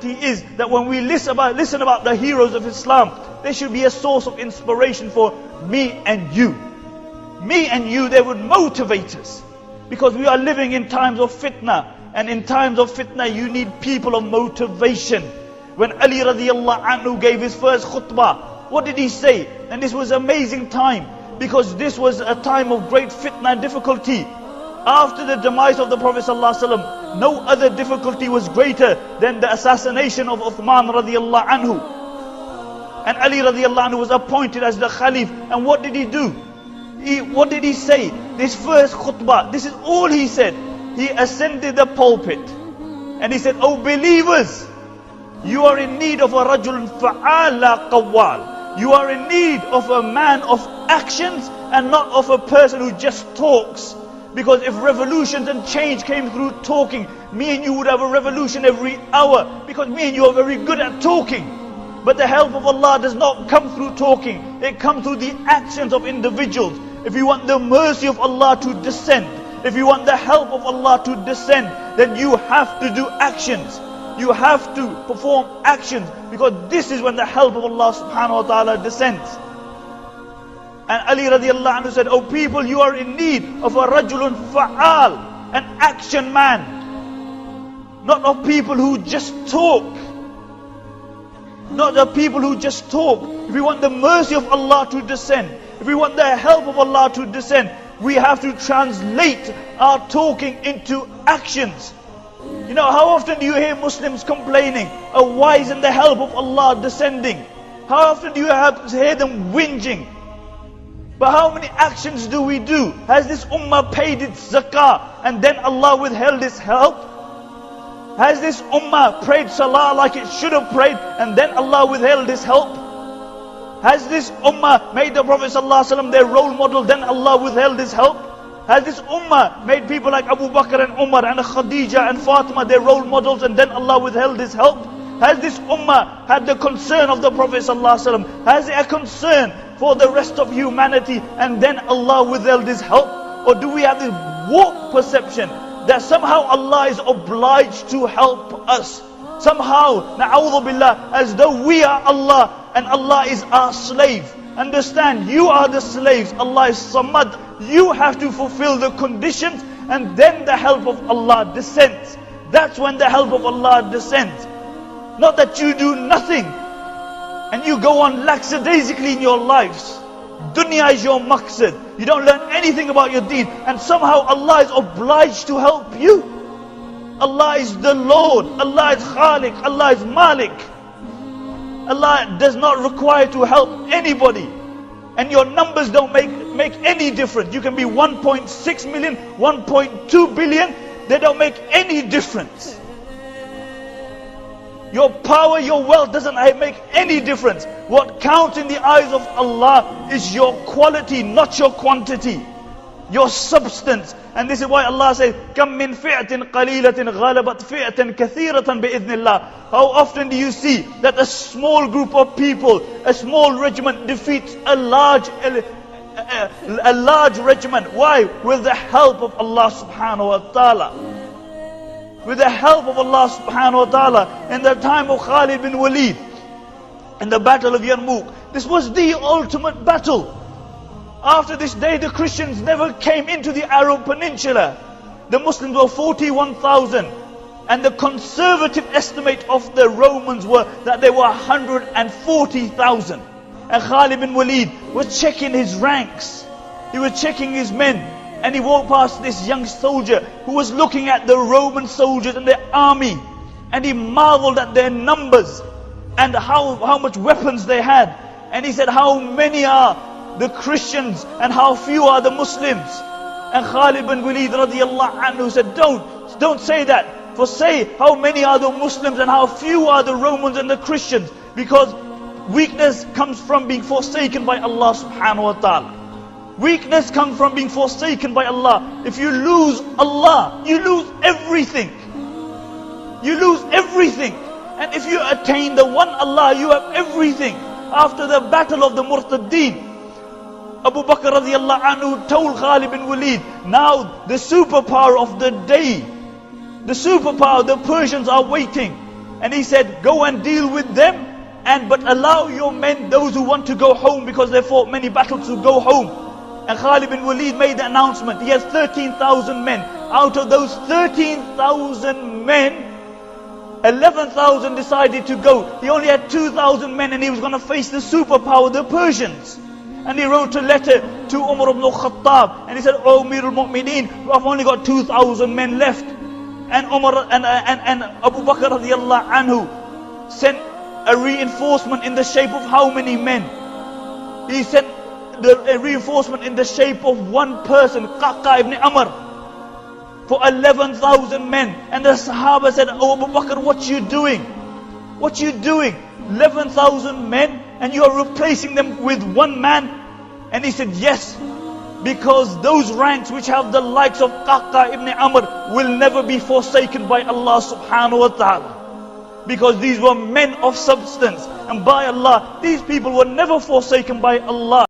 is that when we listen about the heroes of Islam, they should be a source of inspiration for me and you. Me and you, they would motivate us. Because we are living in times of fitna. And in times of fitna, you need people of motivation. When Ali radiallahu anhu gave his first khutbah, what did he say? And this was an amazing time. Because this was a time of great fitna and difficulty. After the demise of the Prophet ﷺ, no other difficulty was greater than the assassination of Uthman radiallahu anhu. And Ali radiallahu anhu was appointed as the Khalif. And what did he do? What did he say? This first khutbah, this is all he said. He ascended the pulpit. And he said, "O believers, you are in need of a rajul fa'ala qawwal. You are in need of a man of actions and not of a person who just talks. Because if revolutions and change came through talking, me and you would have a revolution every hour. Because me and you are very good at talking. But the help of Allah does not come through talking. It comes through the actions of individuals. If you want the mercy of Allah to descend, if you want the help of Allah to descend, then you have to do actions. You have to perform actions. Because this is when the help of Allah subhanahu wa ta'ala descends." And Ali radiallahu anhu said, "O people, you are in need of a rajulun fa'al, an action man. Not of people who just talk. Not the people who just talk. If we want the mercy of Allah to descend, if we want the help of Allah to descend, we have to translate our talking into actions." You know, how often do you hear Muslims complaining, "Oh, why isn't the help of Allah descending?" How often do you hear them whinging? But how many actions do we do? Has this ummah paid its zakah and then Allah withheld its help? Has this ummah prayed salah like it should have prayed and then Allah withheld His help? Has this ummah made the Prophet ﷺ their role model, then Allah withheld His help? Has this ummah made people like Abu Bakr and Umar and Khadija and Fatima their role models and then Allah withheld His help? Has this ummah had the concern of the Prophet ﷺ? Has it a concern for the rest of humanity and then Allah withheld His help? Or do we have this warped perception that somehow Allah is obliged to help us? Somehow, na'udhu billah, as though we are Allah and Allah is our slave. Understand, you are the slaves, Allah is Samad. You have to fulfill the conditions and then the help of Allah descends. That's when the help of Allah descends. Not that you do nothing and you go on lackadaisically in your lives. Dunya is your maqsad. You don't learn anything about your deen and somehow Allah is obliged to help you. Allah is the Lord, Allah is Khaliq, Allah is Malik. Allah does not require to help anybody. And your numbers don't make any difference. You can be 1.6 million, 1.2 billion, they don't make any difference. Your power, your wealth doesn't make any difference. What counts in the eyes of Allah is your quality, not your quantity. Your substance. And this is why Allah says, "Kam min fi'atin qalilatin ghalabat fi'atan kathiratan bi'idhnillah." How often do you see that a small group of people, a small regiment defeats a large regiment? Why? With the help of Allah subhanahu wa ta'ala. With the help of Allah subhanahu wa ta'ala. In the time of Khalid bin Walid, in the battle of Yarmouk, this was the ultimate battle. After this day, the Christians never came into the Arab Peninsula. The Muslims were 41,000. And the conservative estimate of the Romans were that they were 140,000. And Khalid bin Walid was checking his ranks. He was checking his men. And he walked past this young soldier who was looking at the Roman soldiers and their army. And he marveled at their numbers and how much weapons they had. And he said, "How many are the Christians and how few are the Muslims?" And Khalid bin Walid radiallahu anhu said, Don't say that. For say how many are the Muslims and how few are the Romans and the Christians. Because weakness comes from being forsaken by Allah subhanahu wa ta'ala. Weakness comes from being forsaken by Allah. If you lose Allah, you lose everything. You lose everything. And if you attain the one Allah, you have everything. After the battle of the Murtaddeen, Abu Bakr radiallahu anhu told Khalid bin Walid, now the superpower of the day, the superpower, the Persians are waiting. And he said, go and deal with them, but allow your men, those who want to go home, because they fought many battles, to go home. And Khalid bin Walid made the announcement. He has 13,000 men. Out of those 13,000 men, 11,000 decided to go. He only had 2,000 men, and he was going to face the superpower, the Persians. And he wrote a letter to Umar ibn al-Khattab, and he said, "Oh Amir al-Mu'mineen, I've only got 2,000 men left." And Umar and Abu Bakr radiallahu anhu sent a reinforcement in the shape of how many men? He sent a reinforcement in the shape of one person, Qaqa ibn Amr, for 11,000 men. And the Sahaba said, "Oh Abu Bakr, what you doing? What you doing? 11,000 men, and you are replacing them with one man?" And he said, "Yes, because those ranks which have the likes of Qaqa ibn Amr will never be forsaken by Allah subhanahu wa ta'ala. Because these were men of substance, and by Allah, these people were never forsaken by Allah."